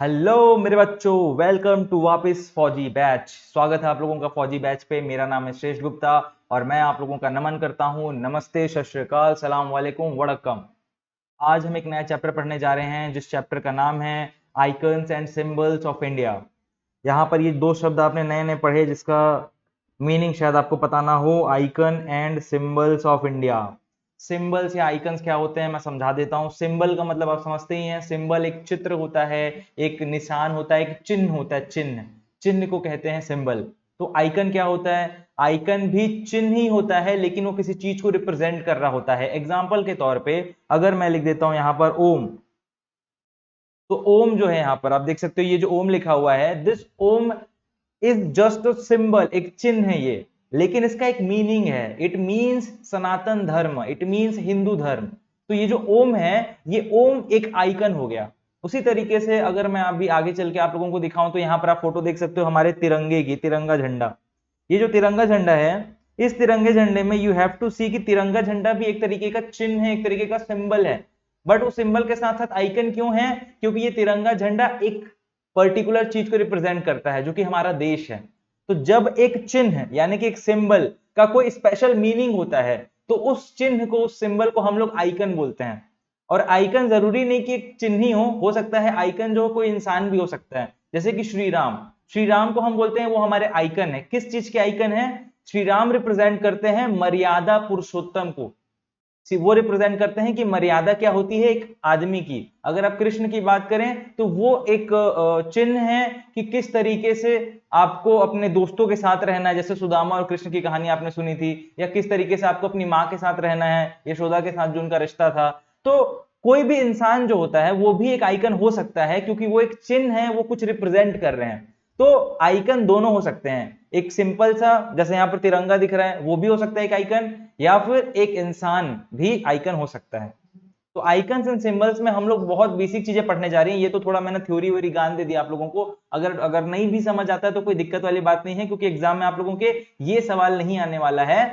Hello मेरे बच्चों, welcome to वापस फौजी बैच। स्वागत है आप लोगों का फौजी बैच पे। मेरा नाम है श्रेष्ठ गुप्ता और मैं आप लोगों का नमन करता हूँ। नमस्ते, सत श्री अकाल, सलाम वालेकुम, वड़क्कम। आज हम एक नया चैप्टर पढ़ने जा रहे हैं जिस चैप्टर का नाम है icons and symbols of India. यहाँ पर ये दो शब्द आपने नए नए पढ़े जिसका मीनिंग शायद आपको पता ना हो। Icon and symbols of India. Symbols या आइकन्स क्या होते हैं मैं समझा देता हूँ। सिंबल का मतलब आप समझते ही हैं। सिंबल एक चित्र होता है, एक निशान होता है, एक चिन्ह होता है। चिन्ह चिन्ह को कहते हैं सिंबल। तो आइकन क्या होता है? आइकन भी चिन्ह ही होता है, लेकिन वो किसी चीज को रिप्रेजेंट कर रहा होता है। एग्जाम्पल के तौर पे अगर मैं लिख देता हूं यहां पर ओम, तो ओम जो है यहां पर आप देख सकते हो, ये जो ओम लिखा हुआ है, this Om is just a symbol, एक चिन्ह है ये। लेकिन इसका एक मीनिंग है। इट मीन्स सनातन धर्म, इट मीन्स हिंदू धर्म। तो ये जो ओम है, ये ओम एक आइकन हो गया। उसी तरीके से अगर मैं अभी आगे चल के आप लोगों को दिखाऊं तो यहां पर आप फोटो देख सकते हो हमारे तिरंगे की, तिरंगा झंडा। ये जो तिरंगा झंडा है, इस तिरंगे झंडे में यू हैव टू सी कि तिरंगा झंडा भी एक तरीके का चिन्ह है, एक तरीके का सिंबल है। बट वो सिंबल के साथ साथ आइकन क्यों है? क्योंकि ये तिरंगा झंडा एक पर्टिकुलर चीज को रिप्रेजेंट करता है जो कि हमारा देश है। तो जब एक चिन्ह यानी कि एक सिंबल का कोई स्पेशल मीनिंग होता है, तो उस चिन्ह को, उस सिंबल को हम लोग आइकन बोलते हैं। और आइकन जरूरी नहीं कि एक चिन्ह ही हो सकता है आइकन जो कोई इंसान भी हो सकता है। जैसे कि श्री राम, श्री राम को हम बोलते हैं वो हमारे आइकन है। किस चीज के आइकन है? श्री राम रिप्रेजेंट करते हैं मर्यादा पुरुषोत्तम को। वो रिप्रेजेंट करते हैं कि मर्यादा क्या होती है एक आदमी की। अगर आप कृष्ण की बात करें तो वो एक चिन्ह है कि किस तरीके से आपको अपने दोस्तों के साथ रहना है। जैसे सुदामा और कृष्ण की कहानी आपने सुनी थी। या किस तरीके से आपको अपनी माँ के साथ रहना है, यशोदा के साथ जो उनका रिश्ता था। तो कोई भी इंसान जो होता है वो भी एक आइकन हो सकता है, क्योंकि वो एक चिन्ह है, वो कुछ रिप्रेजेंट कर रहे हैं। तो आइकन दोनों हो सकते हैं। एक सिंपल सा, जैसे यहाँ पर तिरंगा दिख रहा है, वो भी हो सकता है एक आइकन, या फिर एक इंसान भी आइकन हो सकता है। तो आइकन्स एंड सिंबल्स में हम लोग बहुत बेसिक चीजें पढ़ने जा रही हैं। ये तो थोड़ा मैंने थ्योरी व्योरी ज्ञान दे दिया आप लोगों को। अगर अगर नहीं भी समझ आता है तो कोई दिक्कत वाली बात नहीं है, क्योंकि एग्जाम में आप लोगों के ये सवाल नहीं आने वाला है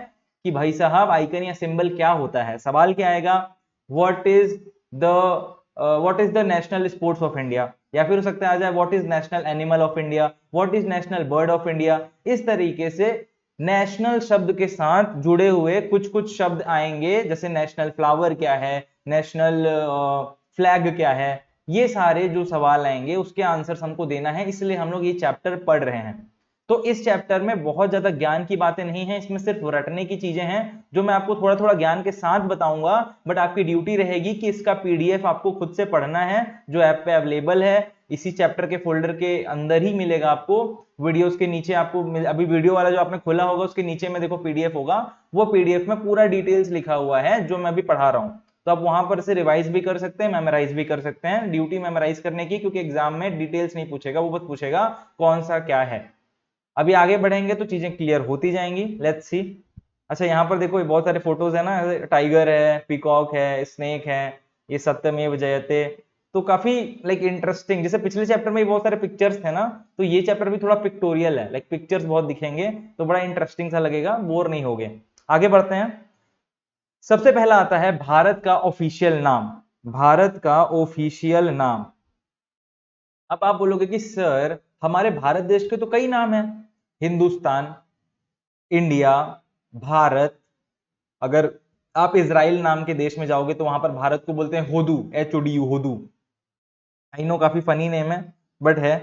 कि भाई साहब आइकन या सिंबल क्या होता है। सवाल क्या आएगा? What is the what is the national sports of India, या फिर हो सकता है आ जाए what is national animal of India, what is national bird of India. इस तरीके से नेशनल शब्द के साथ जुड़े हुए कुछ कुछ शब्द आएंगे। जैसे नेशनल फ्लावर क्या है, नेशनल फ्लैग क्या है। ये सारे जो सवाल आएंगे उसके आंसर्स हमको देना है, इसलिए हम लोग ये चैप्टर पढ़ रहे हैं। तो इस चैप्टर में बहुत ज्यादा ज्ञान की बातें नहीं है, इसमें सिर्फ रटने की चीजें हैं जो मैं आपको थोड़ा थोड़ा ज्ञान के साथ बताऊंगा। बट आपकी ड्यूटी रहेगी कि इसका पीडीएफ आपको खुद से पढ़ना है, जो ऐप पे अवेलेबल है। इसी चैप्टर के फोल्डर के अंदर ही मिलेगा आपको। वीडियोस के नीचे आपको अभी वीडियो वाला जो आपने खोला होगा उसके नीचे में देखो पीडीएफ होगा। वो पीडीएफ में पूरा डिटेल्स लिखा हुआ है जो मैं अभी पढ़ा रहा हूँ। तो आप वहां पर से रिवाइज भी कर सकते हैं, मेमोराइज भी कर सकते हैं। ड्यूटी मेमोराइज करने की, क्योंकि एग्जाम में डिटेल्स नहीं पूछेगा, वो बस पूछेगा कौन सा क्या है। अभी आगे बढ़ेंगे तो चीजें क्लियर होती जाएंगी। Let's see. अच्छा, यहाँ पर देखो ये बहुत सारे फोटोज है ना। टाइगर है, पीकॉक है, स्नेक है, ये सत्यमेव जयते। तो काफी लाइक इंटरेस्टिंग। जैसे पिछले चैप्टर में बहुत सारे पिक्चर्स थे ना, तो ये चैप्टर भी थोड़ा पिक्टोरियल है। लाइक पिक्चर्स बहुत दिखेंगे तो बड़ा इंटरेस्टिंग सा लगेगा, बोर नहीं होगे। आगे बढ़ते हैं। सबसे पहला आता है भारत का ऑफिशियल नाम। भारत का ऑफिशियल नाम। अब आप बोलोगे कि सर हमारे भारत देश के तो कई नाम हैं। हिंदुस्तान, इंडिया, भारत। अगर आप इजराइल नाम के देश में जाओगे तो वहां पर भारत को बोलते हैं होदू, HODU, होदू। आई नो काफी फनी नेम है, बट है।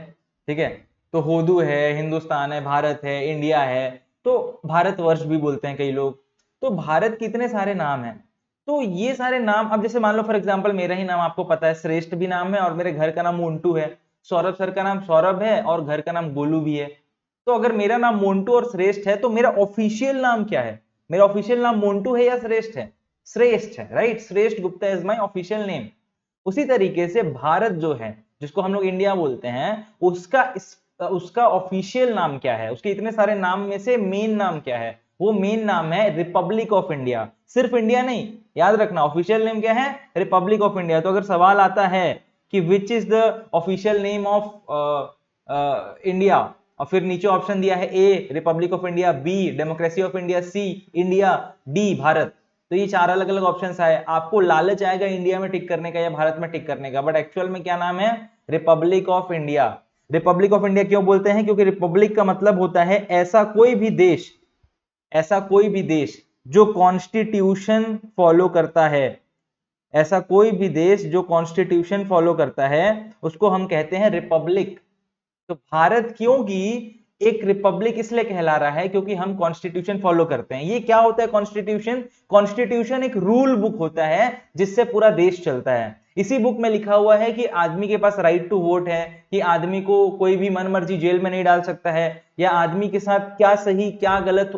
ठीक है। तो होदू है, हिंदुस्तान है, भारत है, इंडिया है। तो भारतवर्ष भी बोलते हैं कई लोग। तो भारत के इतने सारे नाम हैं। तो ये सारे नाम, अब जैसे मान लो फॉर एग्जांपल मेरा ही नाम आपको पता है, श्रेष्ठ भी नाम है और मेरे घर का नाम मोन्टू है। सौरभ सर का नाम सौरभ है और घर का नाम गोलू भी है। तो अगर मेरा नाम मोन्टू और श्रेष्ठ है तो मेरा ऑफिशियल नाम क्या है? मेरा ऑफिशियल नाम मोन्टू है या श्रेष्ठ है? श्रेष्ठ है, राइट। श्रेष्ठ Gupta is my official name. उसी तरीके से भारत जो है, जिसको हम लोग इंडिया बोलते हैं, उसका ऑफिशियल नाम क्या है? उसके इतने सारे नाम में से मेन नाम क्या है? वो मेन नाम है रिपब्लिक ऑफ इंडिया। सिर्फ इंडिया नहीं, याद रखना ऑफिशियल नेम क्या है? Republic of India. तो अगर सवाल आता है कि which is the official name of India, और फिर नीचे ऑप्शन दिया है A republic of India, B democracy of India, C India, D Bharat. तो ये चार अलग अलग ऑप्शंस आए। आपको लालच आएगा इंडिया में टिक करने का या भारत में टिक करने का, बट एक्चुअल में क्या नाम है? Republic of India. Republic of India क्यों बोलते हैं? क्योंकि रिपब्लिक का मतलब होता है ऐसा कोई भी देश, ऐसा कोई भी देश जो कॉन्स्टिट्यूशन फॉलो करता है, ऐसा कोई भी देश जो कॉन्स्टिट्यूशन फॉलो करता है उसको हम कहते हैं रिपब्लिक। तो भारत क्यों की एक रिपब्लिक इसलिए कहला रहा है क्योंकि हम कॉन्स्टिट्यूशन फॉलो करते हैं। ये क्या होता है कॉन्स्टिट्यूशन? कॉन्स्टिट्यूशन एक रूल बुक होता है जिससे पूरा देश चलता है। इसी बुक में लिखा हुआ है कि आदमी के पास राइट टू वोट है, कि आदमी को कोई भी मनमर्जी जेल में नहीं डाल सकता है, या आदमी के साथ क्या सही क्या गलत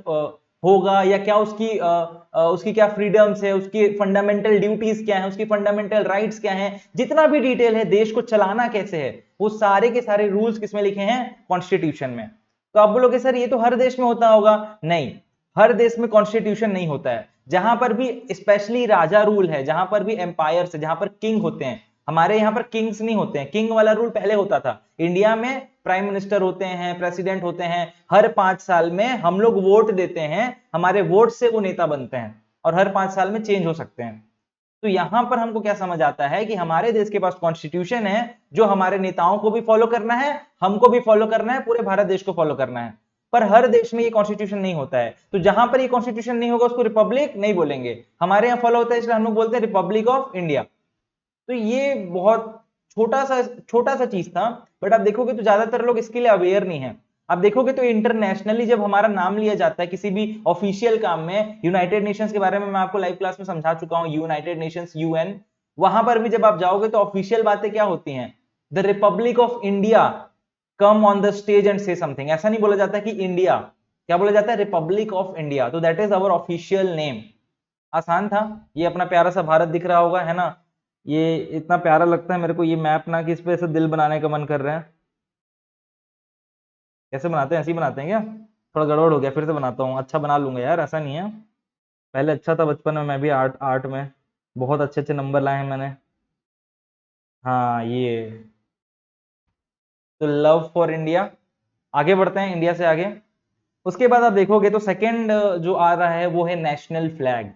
होगा, या क्या उसकी क्या फ्रीडम्स है, उसकी फंडामेंटल ड्यूटीज क्या है, उसकी फंडामेंटल राइट्स क्या है, जितना भी डिटेल है देश को चलाना कैसे है, वो सारे के सारे रूल्स किसमें लिखे हैं? कॉन्स्टिट्यूशन में। तो आप बोलोगे सर ये तो हर देश में होता होगा। नहीं, हर देश में कॉन्स्टिट्यूशन नहीं होता है। जहां पर भी स्पेशली राजा रूल है, जहां पर भी एम्पायर है, जहां पर किंग होते हैं, हमारे यहाँ पर किंग्स नहीं होते हैं। किंग वाला रूल पहले होता था। इंडिया में प्राइम मिनिस्टर होते हैं, प्रेसिडेंट होते हैं, हर 5 साल में हम लोग वोट देते हैं, हमारे वोट से वो नेता बनते हैं और हर 5 साल में चेंज हो सकते हैं। तो यहां पर हमको क्या समझ आता है कि हमारे देश के पास कॉन्स्टिट्यूशन है जो हमारे नेताओं को भी फॉलो करना है, हमको भी फॉलो करना है, पूरे भारत देश को फॉलो करना है। पर हर देश में ये कॉन्स्टिट्यूशन नहीं होता है। तो जहां पर ये कॉन्स्टिट्यूशन नहीं होगा उसको रिपब्लिक नहीं बोलेंगे। हमारे यहाँ फॉलो होता है इसलिए हम लोग बोलते हैं रिपब्लिक ऑफ इंडिया। तो ये बहुत छोटा सा चीज था, बट आप देखोगे तो ज्यादातर लोग इसके लिए अवेयर नहीं है। आप देखोगे तो इंटरनेशनली जब हमारा नाम लिया जाता है किसी भी ऑफिशियल काम में, यूनाइटेड नेशंस के बारे में मैं आपको लाइव क्लास में समझा चुका हूं, यूनाइटेड नेशंस यूएन, वहां पर भी जब आप जाओगे तो ऑफिशियल बातें क्या होती हैं? The Republic of India come on the stage and से समथिंग। ऐसा नहीं बोला जाता कि इंडिया, क्या बोला जाता है? Republic of India. तो that is our official name. आसान था। ये अपना प्यारा सा भारत दिख रहा होगा, है ना? ये इतना प्यारा लगता है मेरे को ये मैप ना, कि इस पे ऐसे दिल बनाने का मन कर रहा है। कैसे बनाते हैं? ऐसे ही बनाते हैं क्या? थोड़ा गड़बड़ हो गया, फिर से बनाता हूँ। अच्छा बना लूंगा यार, ऐसा नहीं है। पहले अच्छा था बचपन में, मैं भी आर्ट आर्ट में बहुत अच्छे अच्छे नंबर लाए हैं मैंने। हाँ ये तो लव फॉर इंडिया। आगे बढ़ते हैं इंडिया से आगे। उसके बाद आप देखोगे तो सेकंड जो आ रहा है वो है नेशनल फ्लैग।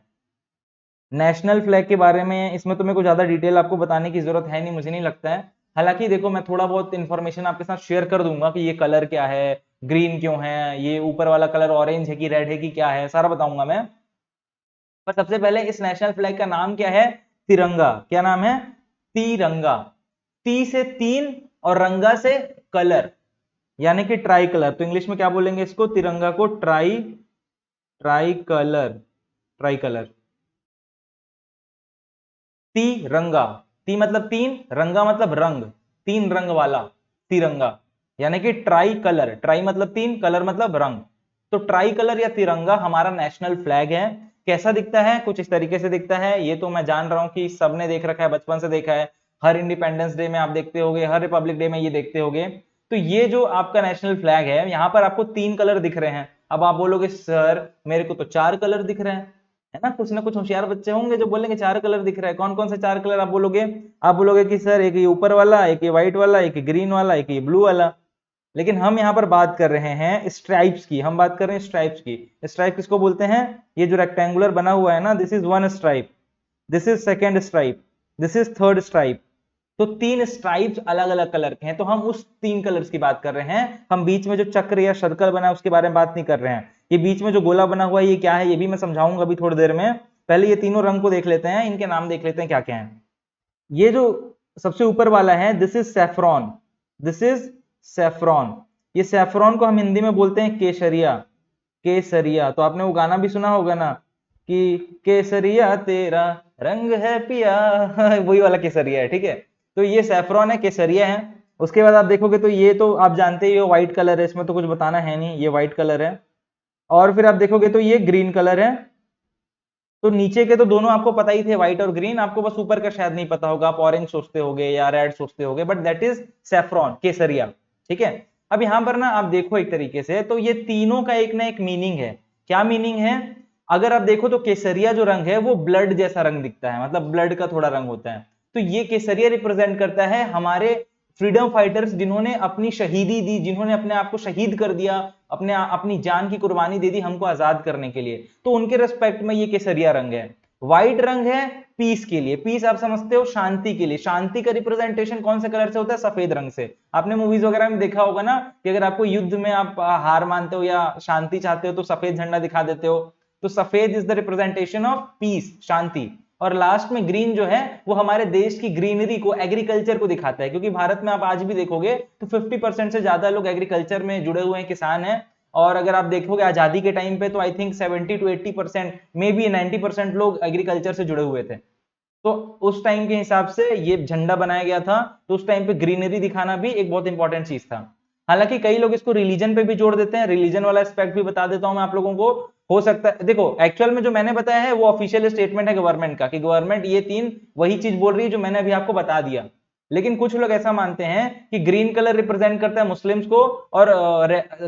नेशनल फ्लैग के बारे में इसमें तो मेरे को ज्यादा डिटेल आपको बताने की जरूरत है नहीं, मुझे नहीं लगता है। हालांकि देखो मैं थोड़ा बहुत इंफॉर्मेशन आपके साथ शेयर कर दूंगा कि ये कलर क्या है, ग्रीन क्यों है, ये ऊपर वाला कलर ऑरेंज है कि रेड है कि क्या है, सारा बताऊंगा मैं। पर सबसे पहले इस नेशनल फ्लैग का नाम क्या है? तिरंगा। क्या नाम है? तिरंगा। ती से तीन और रंगा से कलर, यानी कि ट्राई कलर। तो इंग्लिश में क्या बोलेंगे इसको? तिरंगा को ट्राई कलर, ट्राई कलर, तिरंगा। ती मतलब तीन, रंगा मतलब रंग, तीन रंग वाला तिरंगा, यानी कि ट्राई कलर। ट्राई मतलब तीन, कलर मतलब रंग। तो ट्राई कलर या तिरंगा हमारा नेशनल फ्लैग है। कैसा दिखता है? कुछ इस तरीके से दिखता है। ये तो मैं जान रहा हूं कि सबने देख रखा है, बचपन से देखा है। हर इंडिपेंडेंस डे में आप देखते होगे, हर रिपब्लिक डे में ये देखते होगे। तो ये जो आपका नेशनल फ्लैग है, यहां पर आपको 3 कलर दिख रहे हैं। अब आप बोलोगे सर मेरे को तो 4 कलर दिख रहे हैं, है ना कुछ होशियार बच्चे होंगे जो बोलेंगे 4 कलर दिख रहा है। कौन कौन से 4 कलर? आप बोलोगे कि सर एक ये ऊपर वाला, एक ये व्हाइट वाला, एक ये ग्रीन वाला, एक ये ब्लू वाला। लेकिन हम यहाँ पर बात कर रहे हैं स्ट्राइप्स की। हम बात कर रहे हैं स्ट्राइप्स की। स्ट्राइप किसको बोलते हैं? ये जो रेक्टेंगुलर बना हुआ है ना, this is 1 stripe, this is second stripe, this is third stripe. तो 3 स्ट्राइप्स अलग अलग कलर के हैं। तो हम उस 3 कलर्स की बात कर रहे हैं। हम बीच में जो चक्र या सर्कल बना है उसके बारे में बात नहीं कर रहे हैं। ये बीच में जो गोला बना हुआ है ये क्या है, ये भी मैं समझाऊंगा अभी थोड़ी देर में। पहले ये तीनों रंग को देख लेते हैं, इनके नाम देख लेते हैं क्या क्या है। ये जो सबसे ऊपर वाला है, this is saffron, this is saffron. ये सैफरॉन को हम हिंदी में बोलते हैं केसरिया, केसरिया। तो आपने वो गाना भी सुना होगा ना कि केसरिया तेरा रंग है पिया वही वाला केसरिया है, ठीक है। तो ये सैफरॉन है, केसरिया है। उसके बाद आप देखोगे तो ये तो आप जानते ही हो व्हाइट कलर है, इसमें तो कुछ बताना है नहीं, ये व्हाइट कलर है। और फिर आप देखोगे तो ये ग्रीन कलर है। तो नीचे के तो दोनों आपको पता ही थे, व्हाइट और ग्रीन। आपको बस ऊपर का शायद नहीं पता होगा, आप ऑरेंज सोचते होगे या रेड सोचते होगे, बट दैट इज सैफरॉन, केसरिया, ठीक है। अब यहां पर ना आप देखो एक तरीके से तो ये तीनों का एक ना एक मीनिंग है। क्या मीनिंग है? अगर आप देखो तो केसरिया जो रंग है वो ब्लड जैसा रंग दिखता है, मतलब ब्लड का थोड़ा रंग होता है। तो ये केसरिया रिप्रेजेंट करता है हमारे फ्रीडम फाइटर्स जिन्होंने अपनी शहीदी दी, जिन्होंने अपने आप को शहीद कर दिया, अपनी जान की कुर्बानी दे दी हमको आजाद करने के लिए। तो उनके रेस्पेक्ट में ये केसरिया रंग है। व्हाइट रंग है पीस के लिए, पीस आप समझते हो शांति के लिए, शांति का रिप्रेजेंटेशन कौन से कलर से होता है? सफेद रंग से। आपने मूवीज वगैरह में देखा होगा ना कि अगर आपको युद्ध में आप हार मानते हो या शांति चाहते हो तो सफेद झंडा दिखा देते हो। तो सफेद is the representation of peace, शांति। और लास्ट में ग्रीन जो है वो हमारे देश की ग्रीनरी को, एग्रीकल्चर को दिखाता है, क्योंकि भारत में आप आज भी देखोगे तो 50% से ज्यादा लोग एग्रीकल्चर में जुड़े हुए हैं, किसान हैं। और अगर आप देखोगे आजादी के टाइम पे तो I think 70 to 80%, may be 90% लोग एग्रीकल्चर से जुड़े हुए थे। तो उस टाइम के हिसाब से ये झंडा बनाया गया था, तो उस टाइम पे ग्रीनरी दिखाना भी एक बहुत इंपॉर्टेंट चीज था। हालांकि कई लोग इसको रिलीजन पे भी जोड़ देते हैं, रिलीजन वाला एस्पेक्ट भी बता देता हूं मैं आप लोगों को। हो सकता है, देखो एक्चुअल में जो मैंने बताया है वो ऑफिशियल स्टेटमेंट है गवर्नमेंट का, कि गवर्नमेंट ये तीन वही चीज बोल रही है जो मैंने अभी आपको बता दिया। लेकिन कुछ लोग ऐसा मानते हैं कि ग्रीन कलर रिप्रेजेंट करता है मुस्लिम्स को और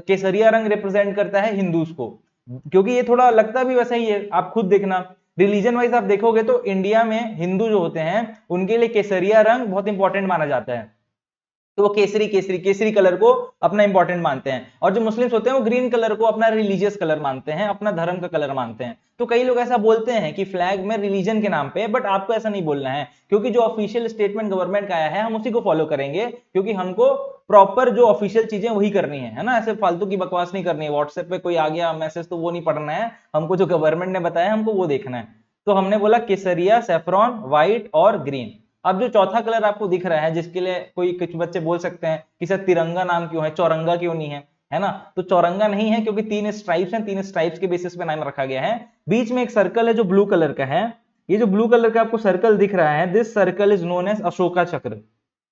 केसरिया रंग रिप्रेजेंट करता है हिंदूज को, क्योंकि ये थोड़ा लगता भी वैसा ही है। आप खुद देखना, रिलीजन वाइज आप देखोगे तो इंडिया में हिंदू जो होते हैं उनके लिए केसरिया रंग बहुत इंपॉर्टेंट माना जाता है, तो वो केसरी केसरी केसरी कलर को अपना इंपॉर्टेंट मानते हैं। और जो मुस्लिम्स होते हैं वो ग्रीन कलर को अपना रिलीजियस कलर मानते हैं, अपना धर्म का कलर मानते हैं। तो कई लोग ऐसा बोलते हैं कि फ्लैग में रिलीजन के नाम पे, बट आपको ऐसा नहीं बोलना है, क्योंकि जो ऑफिशियल स्टेटमेंट गवर्नमेंट का आया है हम उसी को फॉलो करेंगे, क्योंकि हमको प्रॉपर जो ऑफिशियल चीजें वही करनी है ना, ऐसे फालतू की बकवास नहीं करनी है। व्हाट्सएप पे कोई आ गया मैसेज तो वो नहीं पढ़ना है, हमको जो गवर्नमेंट ने बताया हमको वो देखना है। तो हमने बोला केसरिया, सेफ्रॉन, व्हाइट और ग्रीन। अब जो चौथा कलर आपको दिख रहा है, जिसके लिए कोई कुछ बच्चे बोल सकते हैं कि सर तिरंगा नाम क्यों है, चौरंगा क्यों नहीं है, है ना? तो चौरंगा नहीं है क्योंकि तीन स्ट्राइप्स हैं, तीन स्ट्राइप्स के बेसिस पे नाम रखा गया है। बीच में एक सर्कल है जो ब्लू कलर का है, ये जो ब्लू कलर का आपको सर्कल दिख रहा है, this circle is known as Ashoka chakra.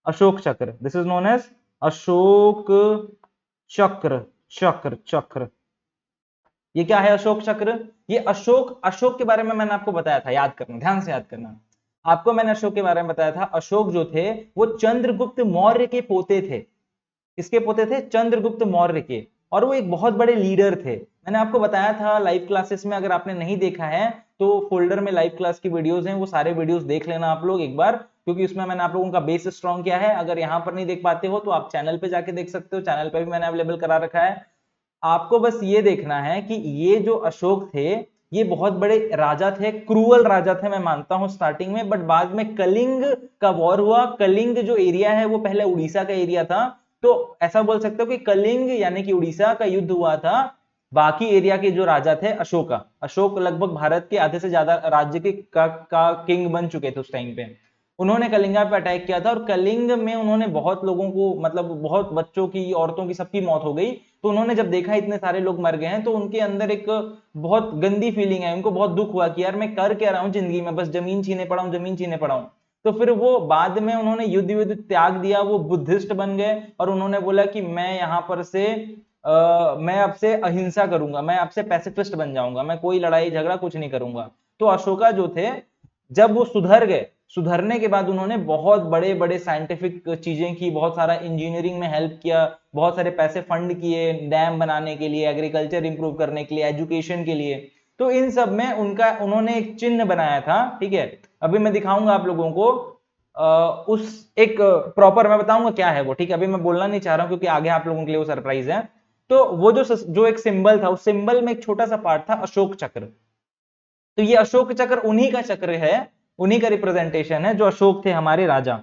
Ashok Chakra, this is known as Ashoka chakra. चक्र चक्र, ये क्या है अशोक चक्र? ये अशोक, अशोक के बारे में मैंने आपको बताया था, याद करना, ध्यान से याद करना। आपको मैंने अशोक के बारे में बताया था, अशोक जो थे वो चंद्रगुप्त मौर्य के पोते थे। किसके पोते थे? चंद्रगुप्त मौर्य के। और वो एक बहुत बड़े लीडर थे। मैंने आपको बताया था लाइव क्लासेस में, अगर आपने नहीं देखा है तो फोल्डर में लाइव क्लास की वीडियोस हैं, वो सारे वीडियोस देख लेना आप लोग एक बार, क्योंकि उसमें मैंने आप लोगों का बेस स्ट्रॉन्ग किया है। अगर यहाँ पर नहीं देख पाते हो तो आप चैनल पे जाके देख सकते हो, चैनल पे भी मैंने अवेलेबल करा रखा है। आपको बस ये देखना है कि ये जो अशोक थे ये बहुत बड़े राजा थे, क्रूअल राजा थे मैं मानता हूं स्टार्टिंग में, बट बाद में कलिंग का वॉर हुआ। कलिंग जो एरिया है वो पहले उड़ीसा का एरिया था, तो ऐसा बोल सकते हो कि कलिंग यानी कि उड़ीसा का युद्ध हुआ था। बाकी एरिया के जो राजा थे अशोका, अशोक लगभग भारत के आधे से ज्यादा राज्य के का किंग बन चुके थे उस टाइम पे। उन्होंने कलिंगा पे अटैक किया था और कलिंग में उन्होंने बहुत लोगों को, मतलब बहुत बच्चों की, औरतों की, सबकी मौत हो गई। तो उन्होंने जब देखा इतने सारे लोग मर गए हैं तो उनके अंदर एक बहुत गंदी फीलिंग है, उनको बहुत दुख हुआ कि यार मैं कर क्या रहा हूँ जिंदगी में, बस जमीन छीने पड़ा हूँ, जमीन छीने पड़ा हूँ। तो फिर वो बाद में उन्होंने युद्ध युद्ध त्याग दिया, वो बुद्धिस्ट बन गए और उन्होंने बोला कि मैं यहाँ पर से मैं अब से अहिंसा करूंगा, मैं अब से पैसिफिस्ट बन जाऊंगा, मैं कोई लड़ाई झगड़ा कुछ नहीं करूंगा। तो अशोका जो थे जब वो सुधर गए, सुधरने के बाद उन्होंने बहुत बड़े बड़े साइंटिफिक चीजें की, बहुत सारा इंजीनियरिंग में हेल्प किया, बहुत सारे पैसे फंड किए डैम बनाने के लिए, एग्रीकल्चर इंप्रूव करने के लिए, एजुकेशन के लिए। तो इन सब में उनका, उन्होंने एक चिन्ह बनाया था, ठीक है? अभी मैं दिखाऊंगा आप लोगों को उस एक प्रॉपर, मैं बताऊंगा क्या है वो, ठीक है? अभी मैं बोलना नहीं चाह रहा हूं क्योंकि आगे आप लोगों के लिए वो सरप्राइज है। तो वो जो एक सिंबल था, उस सिंबल में एक छोटा सा पार्ट था अशोक चक्र। तो ये अशोक चक्र उन्हीं का चक्र है, उन्हीं का रिप्रेजेंटेशन है, जो अशोक थे हमारे राजा।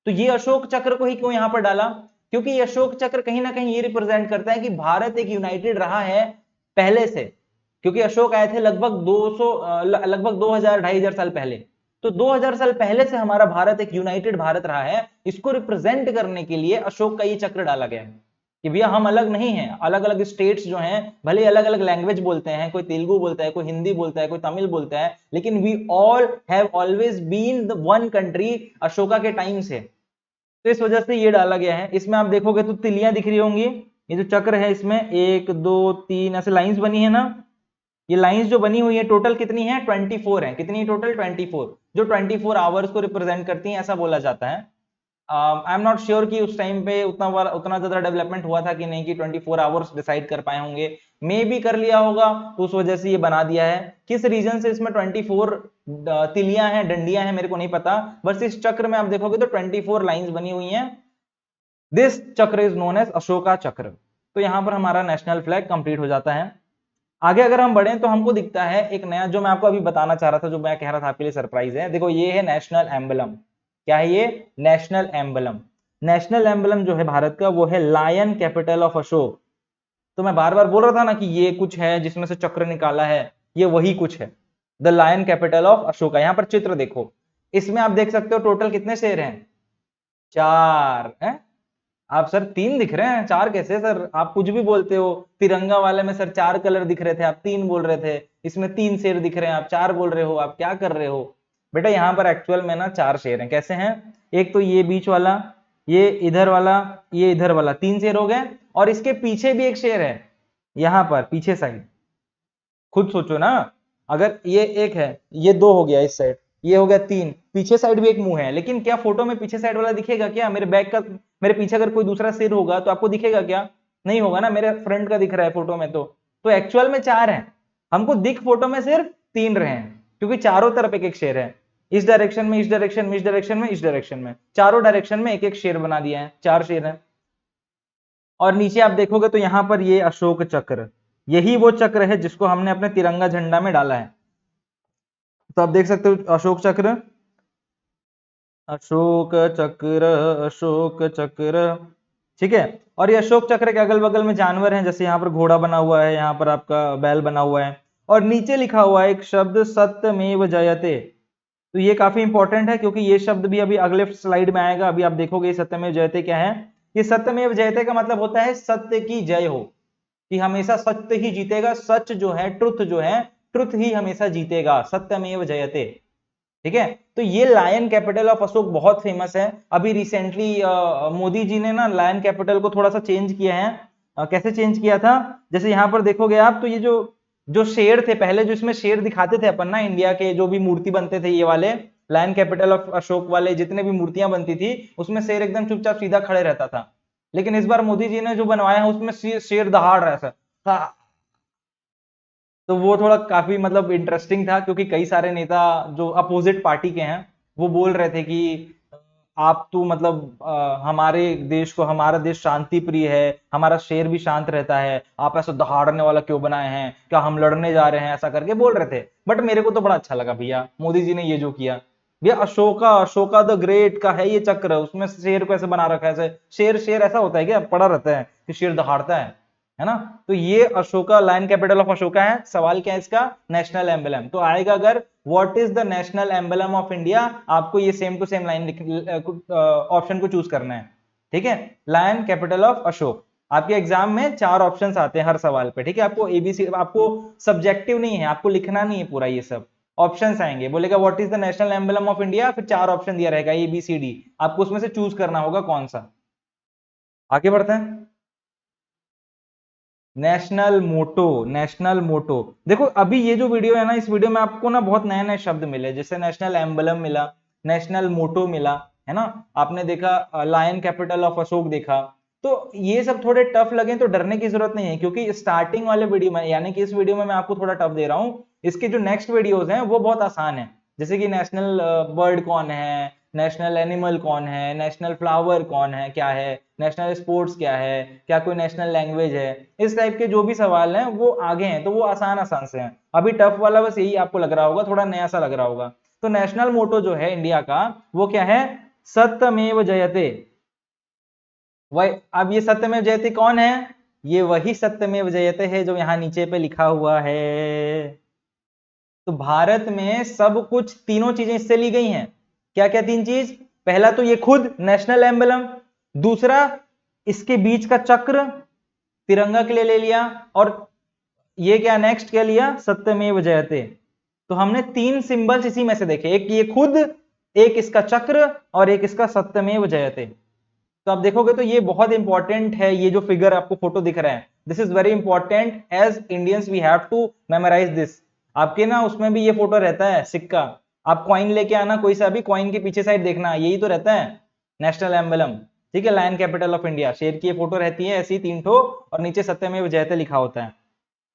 तो ये अशोक चक्र को ही क्यों यहां पर डाला? क्योंकि ये अशोक चक्र कहीं ना कहीं ये रिप्रेजेंट करता है कि भारत एक यूनाइटेड रहा है पहले से। क्योंकि अशोक आए थे लगभग 200 लगभग 2000 2500 साल पहले। तो 2000 साल पहले से हमारा भारत एक यूनाइटेड भारत रहा है, इसको रिप्रेजेंट करने के लिए अशोक का ये चक्र डाला गया है कि भैया हम अलग नहीं हैं। अलग अलग स्टेट्स जो हैं भले अलग अलग लैंग्वेज बोलते हैं, कोई तेलुगु बोलता है, कोई हिंदी बोलता है, कोई तमिल बोलता है, लेकिन we all have always been the one country Ashoka के टाइम से। तो इस वजह से ये डाला गया है। इसमें आप देखोगे तो तिलियां दिख रही होंगी, ये जो चक्र है इसमें 1 2 3 ऐसे लाइंस बनी है ना। ये लाइंस जो बनी हुई है टोटल कितनी है? 24 है। कितनी टोटल? 24, जो 24 आवर्स को रिप्रेजेंट करती हैं, ऐसा बोला जाता है। आई एम नॉट श्योर कि उस टाइम पे उतना ज्यादा डेवलपमेंट हुआ था कि नहीं, कि 24 आवर्स डिसाइड कर पाए होंगे। मे भी कर लिया होगा, तो उस वजह से ये बना दिया है। किस रीजन से इसमें 24 तिलियां हैं, डंडियां हैं, मेरे को नहीं पता। बस इस चक्र में आप देखोगे तो 24 लाइंस बनी हुई हैं। दिस चक्र इज नोन एज अशोका चक्र। तो यहां पर हमारा नेशनल फ्लैग कंप्लीट हो जाता है। आगे अगर हम बढ़े तो हमको दिखता है एक नया, जो मैं आपको अभी बताना चाह रहा था, जो मैं कह रहा था आपके लिए सरप्राइज है। देखो ये है नेशनल एम्बलम। क्या है ये? National emblem. नेशनल एम्बलम जो है भारत का, वो है लायन कैपिटल ऑफ अशोक। तो मैं बार बार बोल रहा था ना कि ये कुछ है जिसमें से चक्र निकाला है, ये वही कुछ है, the lion capital of Ashoka. यहां पर चित्र देखो, इसमें आप देख सकते हो टोटल कितने शेर हैं? 4 हैं। आप सर 3 दिख रहे हैं, 4 कैसे सर? आप कुछ भी बोलते हो। तिरंगा वाले में सर 4 कलर दिख रहे थे, आप 3 बोल रहे थे। इसमें 3 शेर दिख रहे हैं, आप 4 बोल रहे हो। आप क्या कर रहे हो बेटा? यहाँ पर एक्चुअल में ना 4 शेर हैं। कैसे हैं? एक तो ये बीच वाला, ये इधर वाला, ये इधर वाला, 3 शेर हो गए। और इसके पीछे भी एक शेर है, यहां पर पीछे साइड। खुद सोचो ना, अगर ये एक है, ये 2 हो गया इस साइड, ये हो गया 3, पीछे साइड भी एक मुंह है। लेकिन क्या फोटो में पीछे साइड वाला दिखेगा क्या? मेरे बैक का, मेरे पीछे अगर कोई दूसरा सिर होगा तो आपको दिखेगा क्या? नहीं होगा ना। मेरे फ्रंट का दिख रहा है फोटो में। तो एक्चुअल में 4 है, हमको दिख फोटो में सिर्फ 3 रहे हैं, क्योंकि चारों तरफ एक एक शेर है। इस डायरेक्शन में, इस डायरेक्शन में, इस डायरेक्शन में, इस डायरेक्शन में, चारों डायरेक्शन में एक एक शेर बना दिया है, 4 शेर है। और नीचे आप देखोगे तो यहां पर ये अशोक चक्र, यही वो चक्र है जिसको हमने अपने तिरंगा झंडा में डाला है। तो आप देख सकते हो अशोक चक्र, अशोक चक्र, अशोक चक्र। ठीक है। और ये अशोक चक्र के अगल बगल में जानवर हैं, जैसे यहाँ पर घोड़ा बना हुआ है, यहाँ पर आपका बैल बना हुआ है, और नीचे लिखा हुआ है एक शब्द, सत्यमेव जयते। तो ये काफी इंपॉर्टेंट है, क्योंकि ये शब्द भी अभी अगले स्लाइड में आएगा। अभी आप देखोगे सत्यमेव जयते क्या है। ये सत्यमेव जयते का मतलब होता है सत्य की जय हो, कि हमेशा सत्य ही जीतेगा। सच जो है, ट्रुथ जो है, ट्रुथ ही हमेशा जीतेगा, सत्यमेव जयते। ठीक है। तो ये लायन कैपिटल ऑफ अशोक बहुत फेमस है। अभी रिसेंटली मोदी जी ने ना लायन कैपिटल को थोड़ा सा चेंज किया है। कैसे चेंज किया था? जैसे यहां पर देखोगे आप, तो ये जो जो शेर थे पहले, जो इसमें शेर दिखाते थे अपन ना, इंडिया के जो भी मूर्ति बनते थे, ये वाले लायन कैपिटल ऑफ अशोक वाले जितने भी मूर्तियां बनती थी, उसमें शेर एकदम चुपचाप सीधा खड़े रहता था। लेकिन इस बार मोदी जी ने जो बनवाया है उसमें शेर दहाड़ रहा था। तो वो थोड़ा काफी मतलब इंटरेस्टिंग था, क्योंकि कई सारे नेता जो अपोजिट पार्टी के हैं, वो बोल रहे थे कि आप तो मतलब हमारे देश को, हमारा देश शांति प्रिय है, हमारा शेर भी शांत रहता है, आप ऐसा दहाड़ने वाला क्यों बनाए हैं, क्या हम लड़ने जा रहे हैं, ऐसा करके बोल रहे थे। बट मेरे को तो बड़ा अच्छा लगा भैया मोदी जी ने ये जो किया। भैया अशोका, अशोका द ग्रेट का है ये चक्र, उसमें शेर को ऐसे बना रखा है। ऐसे शेर, शेर ऐसा होता है क्या? पड़ा रहता है कि शेर दहाड़ता है ना? तो ये Ashoka, lion capital of Ashoka है। सवाल क्या है इसका? National emblem. तो आएगा अगर what is the national emblem of India, आपको ये same to same line option को चूज करना है। ठीक है। Lion capital of Ashok. आपके एग्जाम में 4 ऑप्शंस आते हैं हर सवाल पे। ठीक है। आपको एबीसी, आपको सब्जेक्टिव नहीं है, आपको लिखना नहीं है पूरा, ये सब ऑप्शंस आएंगे। बोलेगा what is the national emblem of India, फिर 4 ऑप्शन दिया रहेगा ABCD, आपको उसमें से चूज करना होगा कौन सा। आगे बढ़ते हैं। नेशनल मोटो, नेशनल मोटो। देखो अभी ये जो वीडियो है ना, इस वीडियो में आपको ना बहुत नए नए शब्द मिले, जैसे नेशनल एम्बलम मिला, नेशनल मोटो मिला, है ना? आपने देखा लायन कैपिटल ऑफ अशोक देखा। तो ये सब थोड़े टफ लगे तो डरने की जरूरत नहीं है, क्योंकि स्टार्टिंग वाले वीडियो में, यानी कि इस वीडियो में मैं आपको थोड़ा टफ दे रहा हूँ। इसके जो नेक्स्ट वीडियोज हैं वो बहुत आसान है। जैसे कि नेशनल बर्ड कौन है, नेशनल एनिमल कौन है, नेशनल फ्लावर कौन है, क्या है, नेशनल स्पोर्ट्स क्या है, क्या कोई नेशनल लैंग्वेज है, इस टाइप के जो भी सवाल हैं वो आगे हैं, तो वो आसान आसान से हैं। अभी टफ वाला बस यही आपको लग रहा होगा, थोड़ा नया सा लग रहा होगा। तो नेशनल मोटो जो है इंडिया का, वो क्या है? सत्यमेव जयते। वही, अब ये सत्यमेव जयते कौन है? ये वही सत्यमेव जयते है जो यहाँ नीचे पे लिखा हुआ है। तो भारत में सब कुछ, तीनों चीजें इससे ली गई हैं। क्या क्या 3 चीज? पहला तो ये खुद नेशनल एम्बलम, दूसरा इसके बीच का चक्र तिरंगा के लिए ले लिया, और ये क्या नेक्स्ट क्या लिया? सत्यमेव जयते। तो हमने 3 सिंबल्स इसी में से देखे, एक ये खुद, एक इसका चक्र, और एक इसका सत्यमेव जयते। तो आप देखोगे तो ये बहुत इंपॉर्टेंट है। ये जो फिगर आपको फोटो दिख रहा है, this is very important, as Indians we have to memorise this. आपके ना उसमें भी ये फोटो रहता है, सिक्का। आप कॉइन लेके आना, कोई सा भी कॉइन के पीछे साइड देखना, यही तो रहता है नेशनल एम्बलम। ठीक है। लायन कैपिटल ऑफ इंडिया, शेर की ये फोटो रहती है ऐसी 3 ठो, और नीचे सत्यमेव जयते लिखा होता है।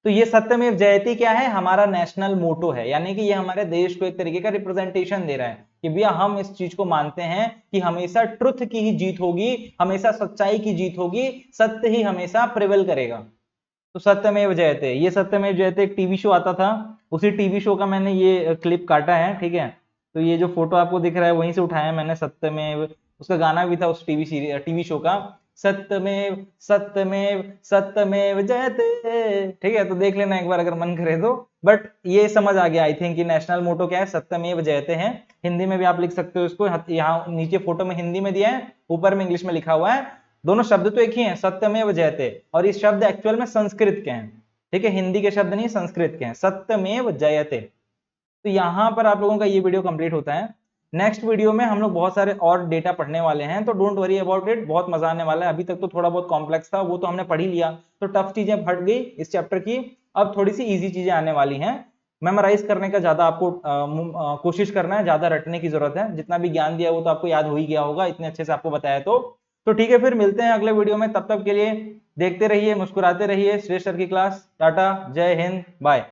तो ये सत्यमेव जयते क्या है? हमारा नेशनल मोटो है, यानी कि ये हमारे देश को एक तरीके का रिप्रेजेंटेशन दे रहा है कि भैया हम इस चीज को मानते हैं कि हमेशा ट्रुथ की ही जीत होगी, हमेशा सच्चाई की जीत होगी, सत्य ही हमेशा प्रिवेल करेगा। तो सत्यमेव जयते, ये सत्यमेव जयते एक टीवी शो आता था, उसी टीवी शो का मैंने ये क्लिप काटा है, ठीक है। तो ये जो फोटो आपको दिख रहा है वहीं से उठाया है मैंने, सत्यमेव, उसका गाना भी था उस टीवी शो का, सत्यमेव सत्यमेव सत्यमेव जयते, ठीक है। तो देख लेना एक बार अगर मन करे तो। बट ये समझ आ गया आई थिंक कि नेशनल मोटो क्या है, सत्यमेव जयते हैं। हिंदी में भी आप लिख सकते हो इसको, यहाँ नीचे फोटो में हिंदी में दिया है, ऊपर में इंग्लिश में लिखा हुआ है, दोनों शब्द तो एक ही हैं, सत्यमेव जयते, और ये शब्द एक्चुअल में संस्कृत के हैं, ठीक है, हिंदी के शब्द नहीं, संस्कृत के हैं, सत्यमेव जयते। तो यहाँ पर आप लोगों का ये वीडियो कंप्लीट होता है। नेक्स्ट वीडियो में हम लोग बहुत सारे और डेटा पढ़ने वाले हैं, तो डोंट वरी अबाउट इट, बहुत मजा आने वाला है। अभी तक तो थोड़ा बहुत कॉम्प्लेक्स था, वो तो हमने पढ़ ही लिया, तो टफ चीजें हट गई इस चैप्टर की, अब थोड़ी सी इजी चीजें आने वाली हैं। मेमोराइज करने का ज्यादा आपको कोशिश करना है, ज्यादा रटने की जरूरत है, जितना भी ज्ञान दिया वो तो आपको याद हो ही गया होगा, इतने अच्छे से आपको बताया। तो ठीक है, फिर मिलते हैं अगले वीडियो में, तब तक के लिए देखते रहिए, मुस्कुराते रहिए, श्रेष्ठ सर की क्लास। टाटा, जय हिंद, बाय।